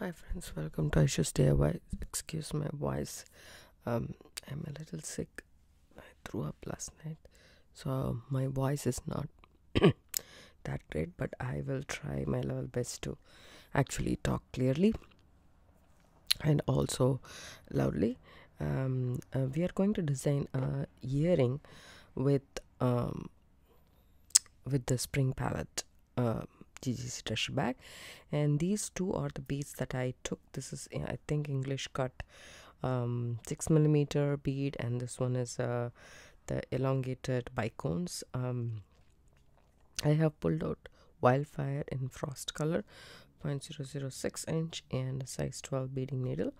Hi friends, welcome to Aisha's DIY. Excuse my voice. I'm a little sick. I threw up last night, so my voice is not that great. But I will try my level best to actually talk clearly and also loudly. We are going to design a earring with um, with the spring palette. GGC treasure bag, and these two are the beads that I took. This is, I think, English cut 6 millimeter bead, and this one is the elongated bicones. I have pulled out Wildfire in frost color, 0.006 inch and a size 12 beading needle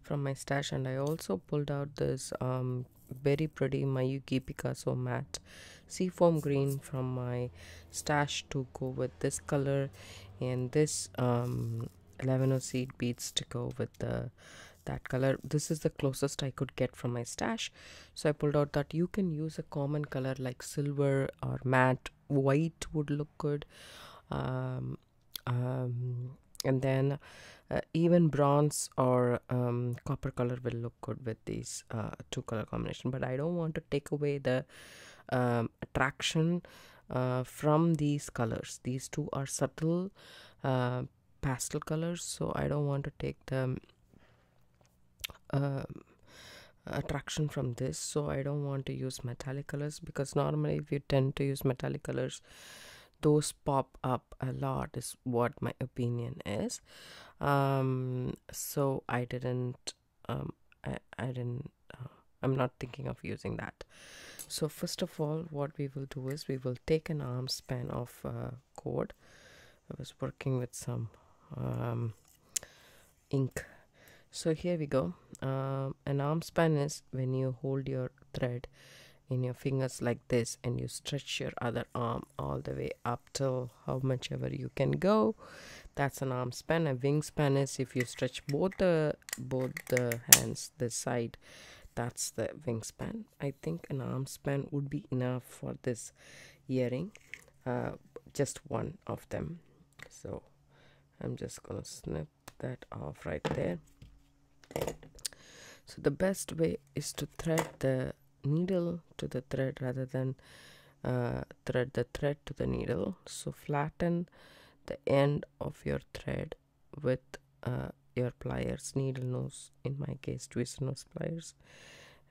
from my stash, and I also pulled out this very pretty Mayuki Picasso matte seafoam green from my stash to go with this color, and this 11 seed beads to go with that color. This is the closest I could get from my stash, so I pulled out that. You can use a common color like silver or matte white would look good, um, and then even bronze or copper color will look good with these two color combination. But I don't want to take away the attraction from these colors. These two are subtle pastel colors, so I don't want to take the attraction from this. So I don't want to use metallic colors, because normally if you tend to use metallic colors, those pop up a lot, is what my opinion is. So I didn't I didn't I'm not thinking of using that. So first of all, what we will do is we will take an arm span of cord. I was working with some ink. So here we go. An arm span is when you hold your thread in your fingers like this, and you stretch your other arm all the way up till how much ever you can go. That's an arm span. A wingspan is if you stretch both the hands this side. That's the wingspan. I think an arm span would be enough for this earring, just one of them. So I'm just gonna snip that off right there. So the best way is to thread the needle to the thread rather than thread the thread to the needle. So flatten the end of your thread with your pliers, needle nose, in my case twist nose pliers,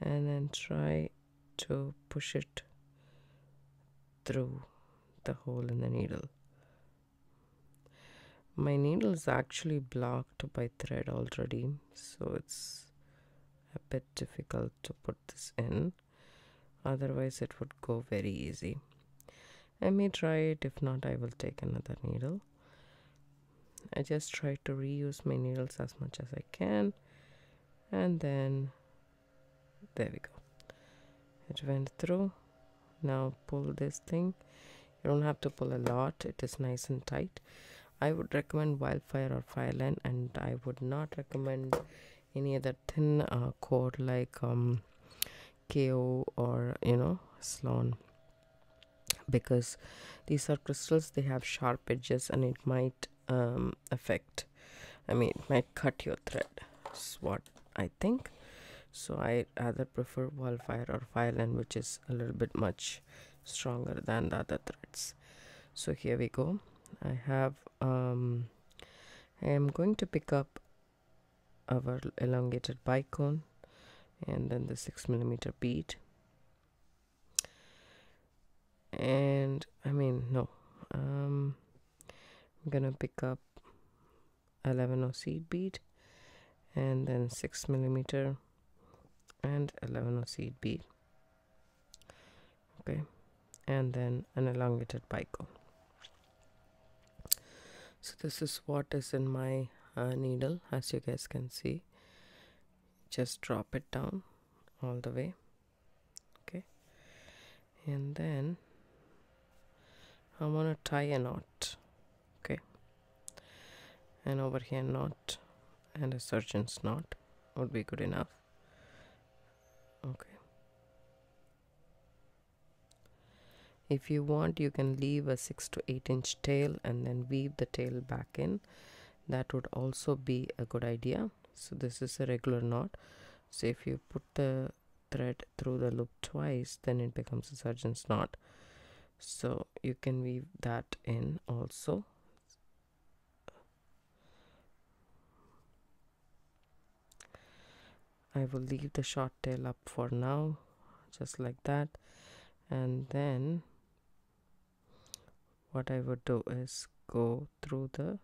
and then try to push it through the hole in the needle. My needle is actually blocked by thread already, so it's a bit difficult to put this in. Otherwise it would go very easy. I may try it. If not, I will take another needle. I just try to reuse my needles as much as I can, and then there we go, it went through. Now pull this thing. You don't have to pull a lot, it is nice and tight. I would recommend Wildfire or Fireline, and I would not recommend any other thin cord like KO or Sloan, because these are crystals. They have sharp edges, and it might it might cut your thread. That's what I think. So I rather prefer Wildfire or Fireline, which is a little bit much stronger than the other threads. So here we go. I am going to pick up our elongated bicone and then the 6 millimeter bead, and I'm gonna pick up 11 seed bead and then 6 millimeter and 11 seed bead, okay, and then an elongated bicone. So this is what is in my needle, as you guys can see. Just drop it down all the way, okay, and then I want to tie a knot, okay, and over here knot and a surgeon's knot would be good enough, okay. If you want, you can leave a 6 to 8 inch tail and then weave the tail back in. that would also be a good idea. So this is a regular knot. So if you put the thread through the loop twice, then it becomes a surgeon's knot. So you can weave that in also. I will leave the short tail up for now, just like that. And then what I would do is go through the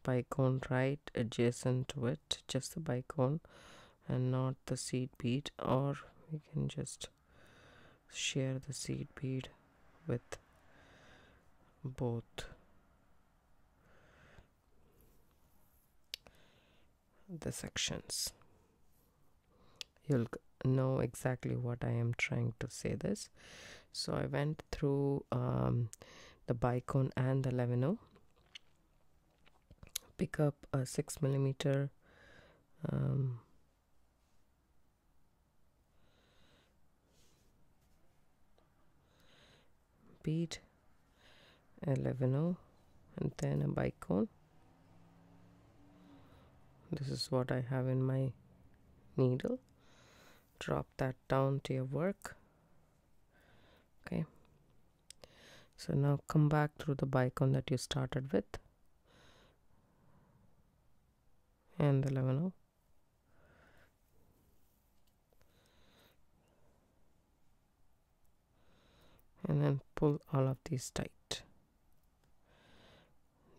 bicone right adjacent to it, just the bicone and not the seed bead, or we can just share the seed bead with both the sections. You'll know exactly what I am trying to say this. So I went through the bicone and the 11-0. Pick up a 6mm bead, 11-0, and then a bicone. This is what I have in my needle. Drop that down to your work. Okay, so now come back through the bicone that you started with and the 11-0. And then pull all of these tight,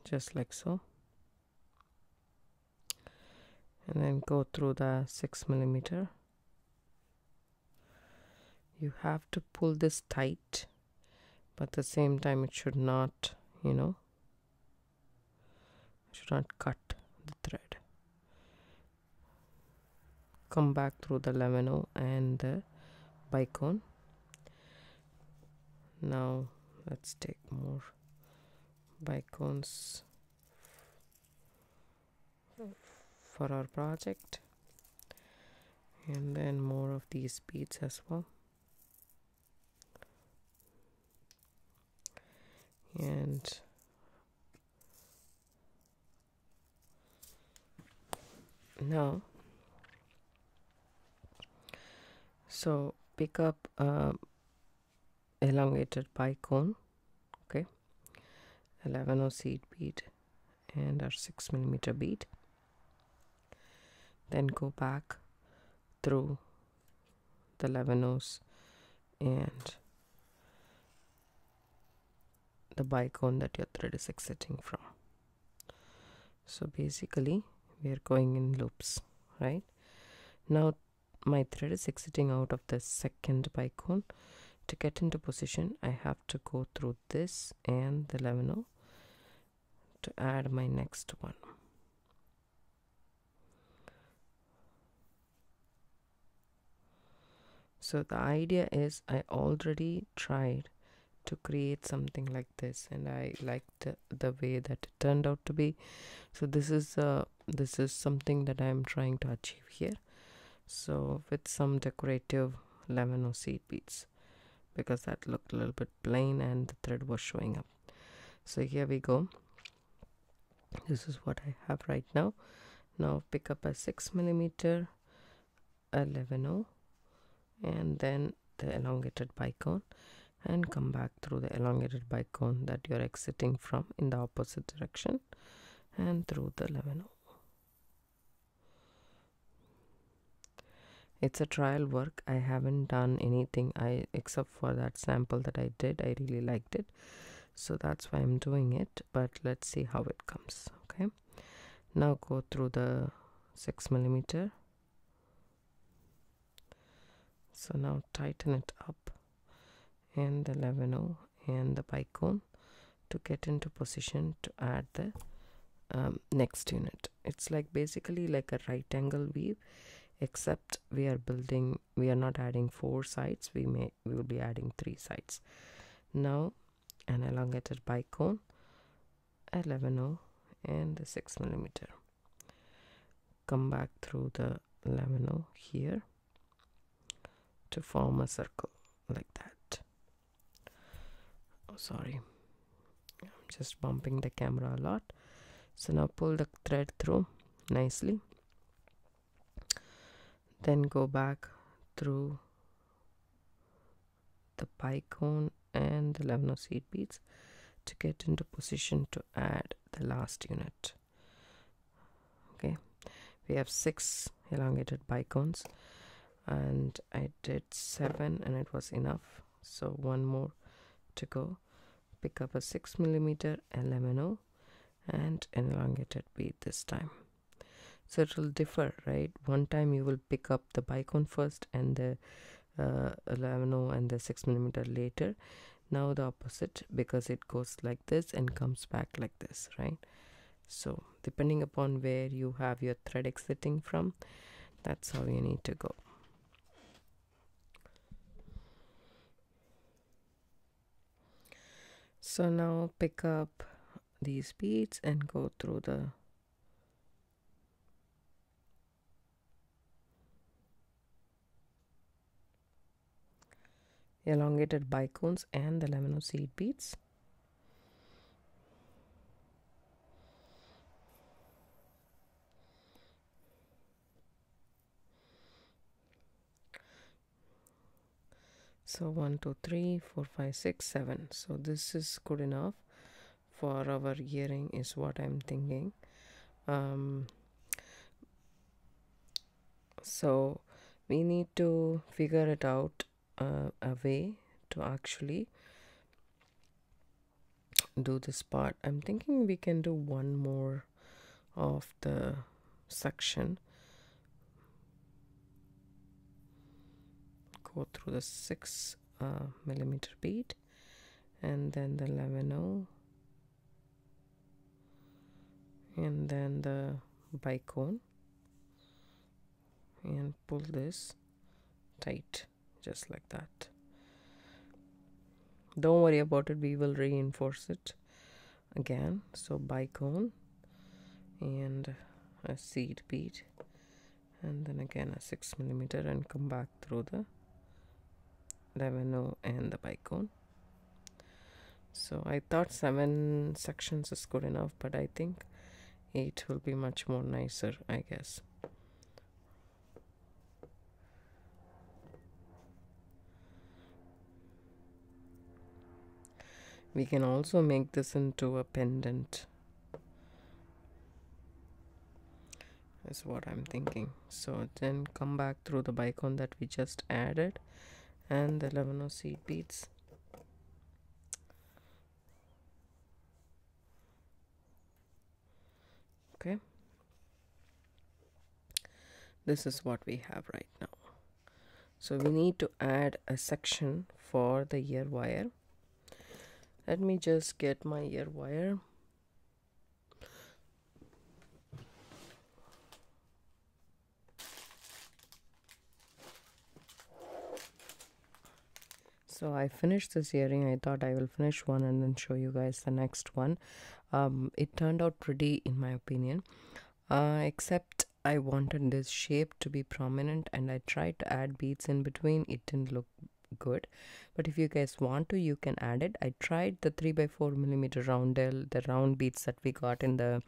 just like so, and then go through the 6mm. You have to pull this tight, but at the same time it should not, should not cut the thread. Come back through the 11-0 and the bicone. Now let's take more bicones for our project, and then more of these beads as well. And now, so pick up elongated bicone, okay, 11-0 seed bead and our 6mm bead. Then go back through the 11-0s and the bicone that your thread is exiting from. So basically we are going in loops, right? Now my thread is exiting out of the second bicone. To get into position, I have to go through this and the 11-0 to add my next one. So the idea is I already tried to create something like this, and I liked the way that it turned out to be. So this is something that I am trying to achieve here. So with some decorative 11-0 seed beads, because that looked a little bit plain and the thread was showing up. So here we go. This is what I have right now. Now pick up a 6mm 11-0 and then the elongated bicone, and come back through the elongated bicone that you're exiting from in the opposite direction and through the 11-0. It's a trial work. I haven't done anything except for that sample that I did. I really liked it, so that's why I'm doing it, but let's see how it comes. Okay, now go through the 6mm. So now tighten it up and the 11-0 and the bicone to get into position to add the next unit. It's like basically like a right angle weave, except we are not adding 4 sides, we will be adding 3 sides. Now an elongated bicone, 11-0 and the 6mm. Come back through the 11-0 here to form a circle like that. Oh, sorry, I'm just bumping the camera a lot. So now pull the thread through nicely, then go back through the pie cone and the 11 seed beads to get into position to add the last unit. Okay, we have 6 elongated pie cones and I did 7 and it was enough, so 1 more to go. Pick up a 6mm 11 and an elongated bead this time. So it will differ, right? One time you will pick up the pie cone first and the 11 and the 6mm later. Now the opposite, because it goes like this and comes back like this, right? So depending upon where you have your thread exiting from, that's how you need to go. So now pick up these beads and go through the elongated bicones and the 11 seed beads. So 1 2 3 4 5 6 7. So this is good enough for our earring is what I'm thinking. So we need to figure it out, a way to actually do this part. I'm thinking we can do one more of the section, go through the 6mm bead and then the 11 and then the bicone and pull this tight just like that. Don't worry about it, we will reinforce it again. So bicone and a seed bead and then again a 6mm and come back through the 11 and the bicone. So I thought 7 sections is good enough, but I think 8 will be much more nicer, I guess. We can also make this into a pendant, is what I'm thinking. So then come back through the bicone that we just added and the 11 seed beads. Okay, this is what we have right now. So we need to add a section for the ear wire. Let me just get my ear wire. So I finished this earring. I thought I will finish one and then show you guys the next one. It turned out pretty in my opinion, except I wanted this shape to be prominent and I tried to add beads in between. It didn't look good, but if you guys want to, you can add it. I tried the 3x4mm roundel, the round beads that we got in the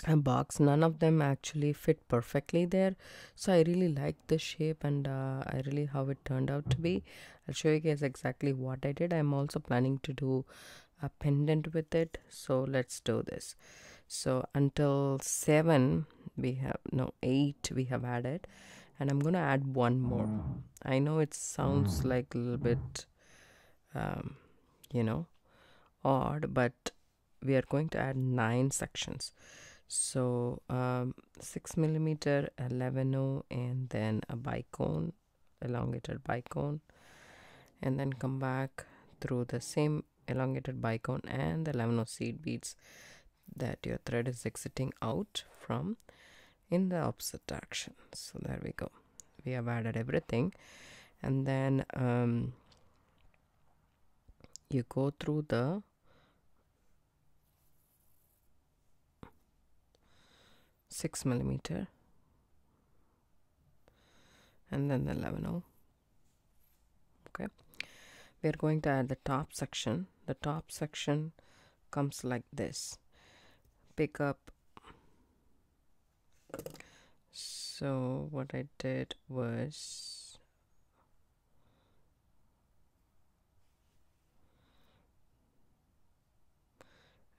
box. None of them actually fit perfectly there, so I really liked the shape and I really how it turned out to be. I'll show you guys exactly what I did. I'm also planning to do a pendant with it, so let's do this. So until 7 we have, no, 8 we have added, and I'm gonna add one more. I know it sounds like a little bit odd, but we are going to add 9 sections. So 6mm 11 and then a bicone, elongated bicone, and then come back through the same elongated bicone and the 11 seed beads that your thread is exiting out from in the opposite direction. So there we go, we have added everything. And then you go through the 6mm and then the 11. Okay, we are going to add the top section. The top section comes like this. pick up. So what I did was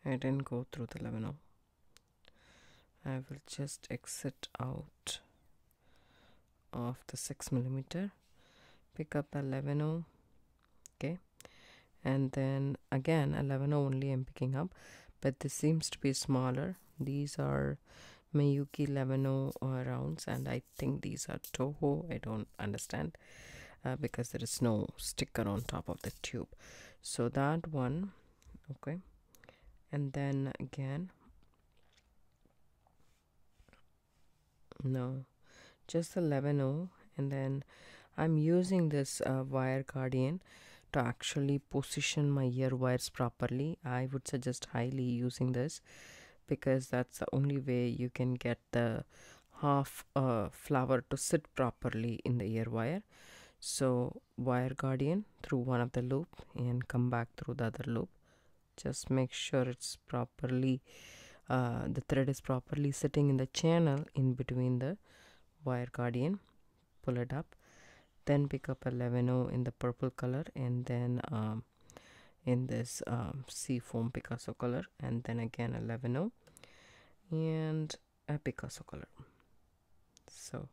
I didn't go through the 11O. I will just exit out of the 6mm, pick up 11O, okay, and then again 11O only I'm picking up, but this seems to be smaller. These are Miyuki 11O rounds, and I think these are Toho. I don't understand because there is no sticker on top of the tube. So that one, okay, and then again, no, just the 11O, and then I'm using this wire guardian to actually position my ear wires properly. I would suggest highly using this because that's the only way you can get the half flower to sit properly in the ear wire. So wire guardian through one of the loop and come back through the other loop. Just make sure it's properly the thread is properly sitting in the channel in between the wire guardian. Pull it up, then pick up 11O in the purple color, and then in this seafoam Picasso color, and then again 11O and a Picasso color. So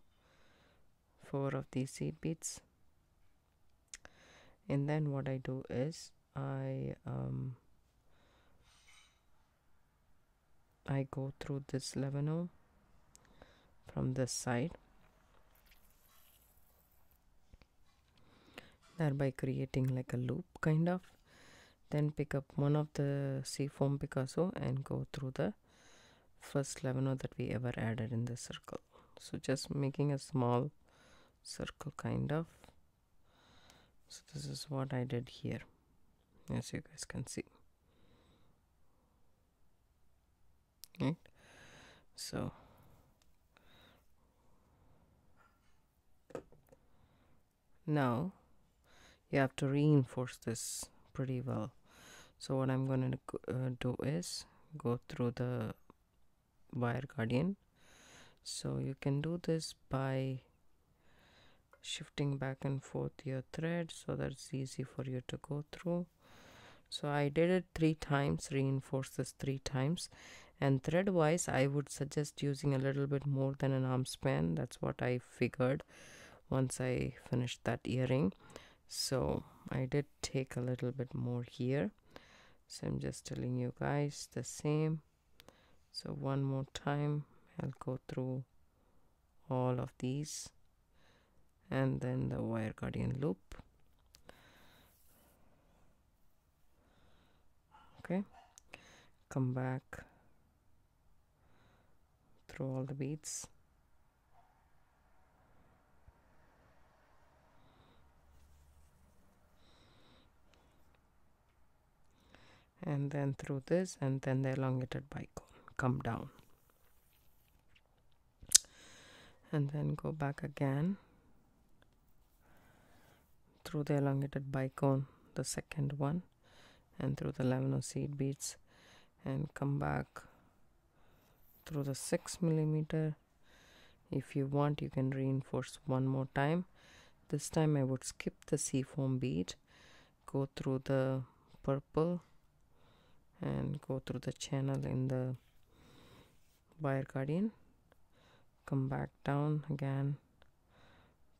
4 of these seed beads, and then what I do is I go through this 11O from this side, thereby creating like a loop kind of. Then pick up one of the seafoam Picasso and go through the first 11O that we ever added in the circle. So just making a small circle kind of. So this is what I did here, as you guys can see. Right, so now you have to reinforce this pretty well. So what I'm going to do is go through the wire guardian. So you can do this by shifting back and forth your thread so that it's easy for you to go through. So I did it 3 times, reinforce this 3 times, and thread wise I would suggest using a little bit more than an arm span. That's what I figured once I finished that earring. So I did take a little bit more here, so I'm just telling you guys the same. So one more time I'll go through all of these and then the wire guardian loop. Okay, come back through all the beads, and then through this, and then the elongated bicone, come down, and then go back again through the elongated bicone, the second one, and through the 11O seed beads, and come back through the 6mm. If you want, you can reinforce one more time. This time I would skip the seafoam bead, go through the purple and go through the channel in the wire guardian, come back down again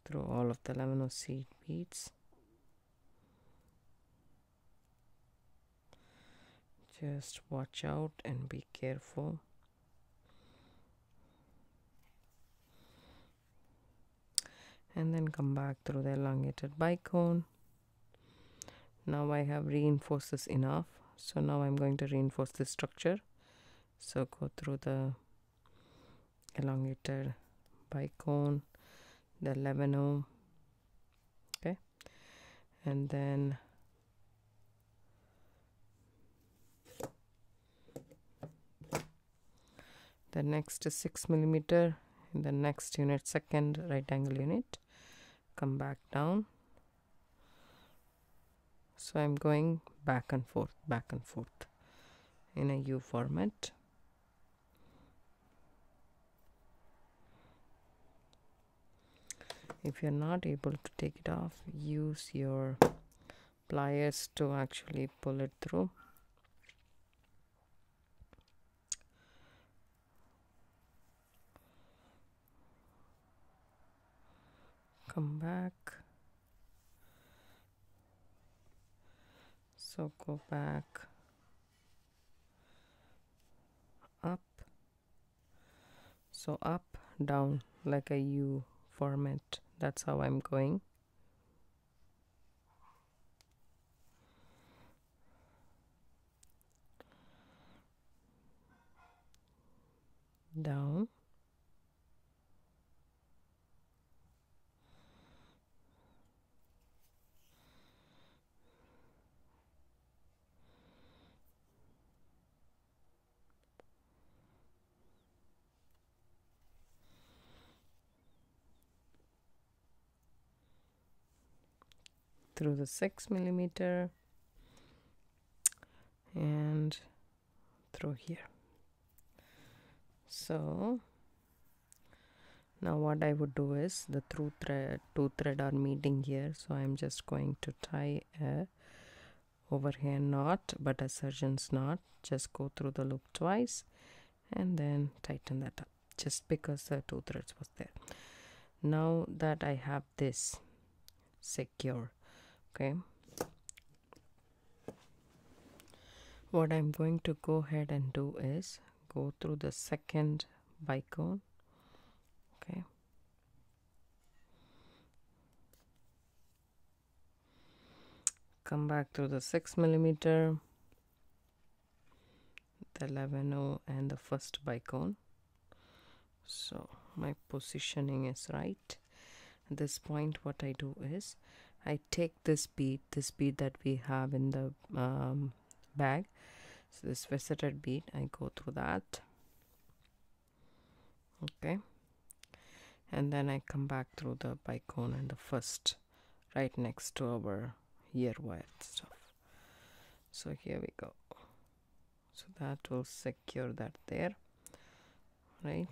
through all of the 11O seed beads. Just watch out and be careful. And then come back through the elongated bicone. Now I have reinforced this enough, so now I'm going to reinforce this structure. So go through the elongated bicone, the 11O, okay, and then the next is 6mm in the next unit, second right angle unit, come back down. So I'm going back and forth in a U format. If you're not able to take it off, use your pliers to actually pull it through. Come back. So go back, up, so up, down, like a U format. That's how I'm going. Down. Through the 6mm and through here. So now what I would do is the two thread are meeting here, so I'm just going to tie a overhand knot, but a surgeon's knot. Just go through the loop twice and then tighten that up, just because the two threads was there. Now that I have this secure, okay, what I'm going to go ahead and do is go through the second bicone, okay, come back to the 6mm, the 11/0 and the first bicone. So my positioning is right. At this point, what I do is I take this bead that we have in the bag, so this faceted bead, I go through that, okay, and then I come back through the bicone and the first, right next to our ear wire stuff. So here we go. So that will secure that there, right?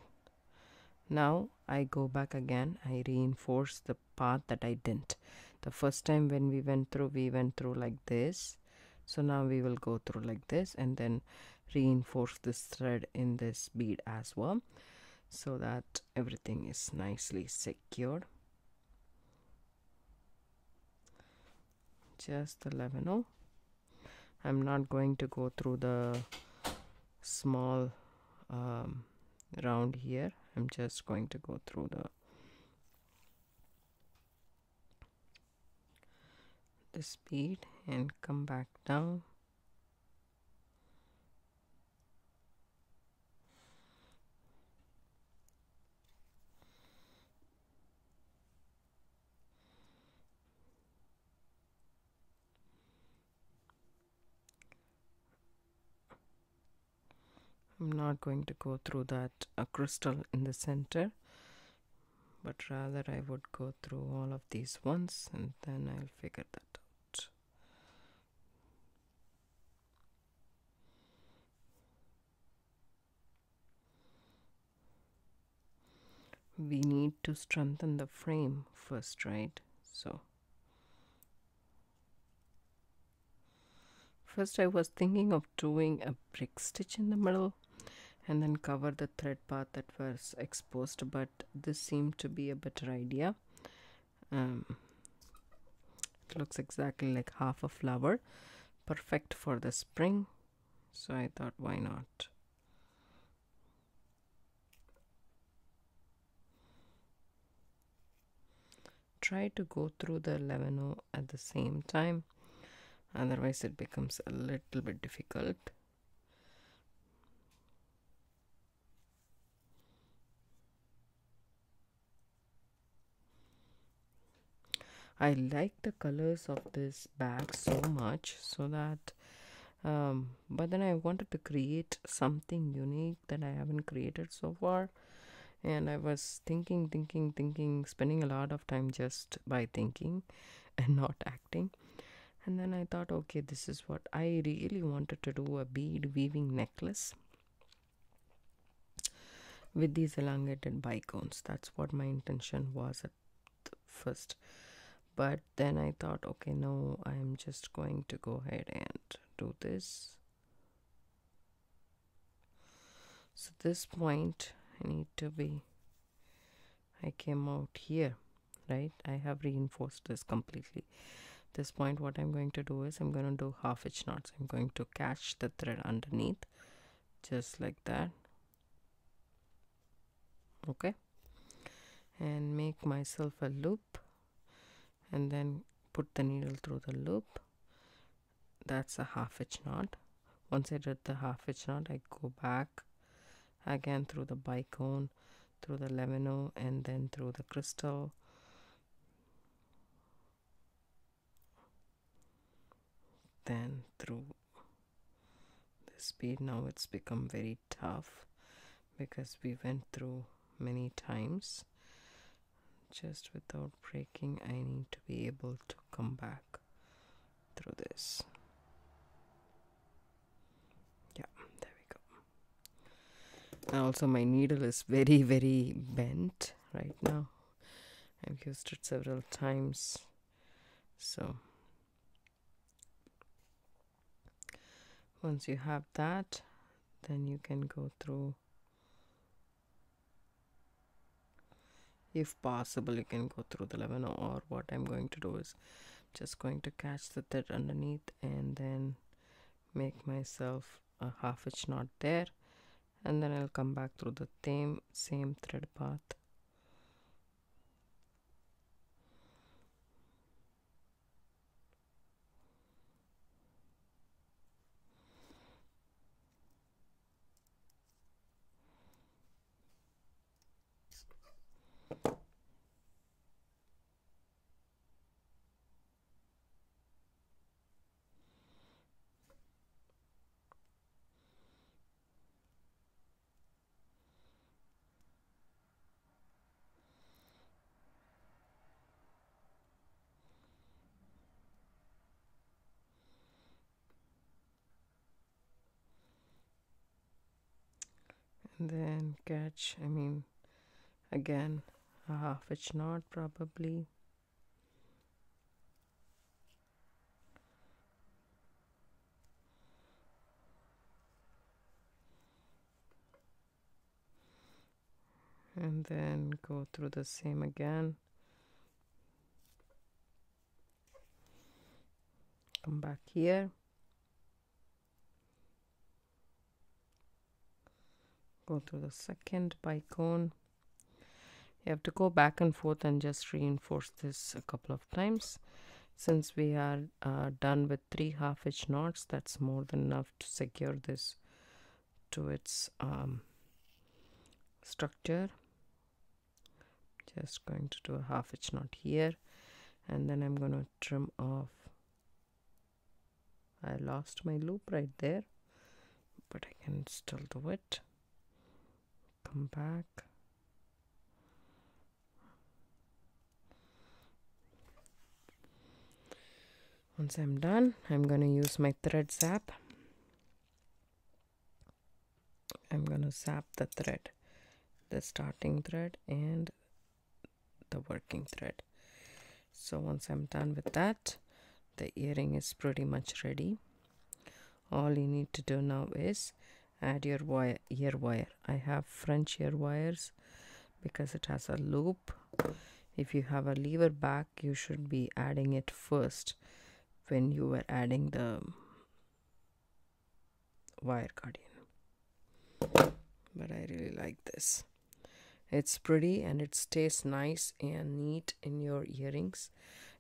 Now I go back again, I reinforce the part that I didn't. The first time when we went through like this. So now we will go through like this and then reinforce this thread in this bead as well, so that everything is nicely secured. Just the 11/0. I'm not going to go through the small round here. I'm just going to go through this bead and come back down. I'm not going to go through that crystal in the center, but rather I would go through all of these once and then I'll figure that out. We need to strengthen the frame first, right? So first I was thinking of doing a brick stitch in the middle and then cover the thread part that was exposed, but this seemed to be a better idea. It looks exactly like half a flower, perfect for the spring, so I thought, why not? Try to go through the 11/0 at the same time, otherwise it becomes a little bit difficult. I like the colors of this bag so much, so that but then I wanted to create something unique that I haven't created so far, and I was thinking, spending a lot of time just by thinking and not acting. And then I thought, okay, this is what I really wanted to do, a bead weaving necklace with these elongated bicones. That's what my intention was first, but then I thought, okay, no, I'm just going to go ahead and do this. So this point I came out here, right? I have reinforced this completely. This point, what I'm going to do is I'm going to do half hitch knots. I'm going to catch the thread underneath, just like that. Okay, and make myself a loop, and then put the needle through the loop. That's a half hitch knot. Once I did the half hitch knot, I go back again through the bicone, through the lemino, and then through the crystal. Then through this bead. Now it's become very tough because we went through many times. Just without breaking, I need to be able to come back through this. Yeah, there we go. And also my needle is very, very bent right now. I've used it several times. So once you have that, then you can go through. If possible, you can go through the lemino, or what I'm going to do is just going to catch the thread underneath and then make myself a half hitch knot there, and then I'll come back through the same thread path. And then catch, again a half hitch knot probably. And then go through the same again. Come back here. Go through the second bicone. You have to go back and forth and just reinforce this a couple of times. Since we are done with 3 half hitch knots, that's more than enough to secure this to its structure. Just going to do a half hitch knot here, and then I'm going to trim off. I lost my loop right there, but I can still do it. Come back. Once I'm done, I'm going to use my thread zap. I'm going to zap the thread, the starting thread and the working thread. So once I'm done with that, the earring is pretty much ready. All you need to do now is add your ear wire. I have French ear wires because it has a loop. If you have a lever back, you should be adding it first when you were adding the wire guardian. But I really like this. It's pretty and it stays nice and neat in your earrings.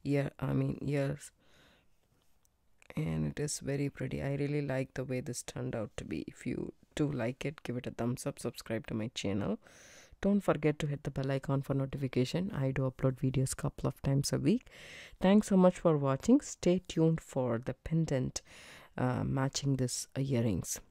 Ears. And it is very pretty. I really like the way this turned out to be. If you do like it, give it a thumbs up, subscribe to my channel. Don't forget to hit the bell icon for notification. I do upload videos a couple of times a week. Thanks so much for watching. Stay tuned for the pendant matching this earrings.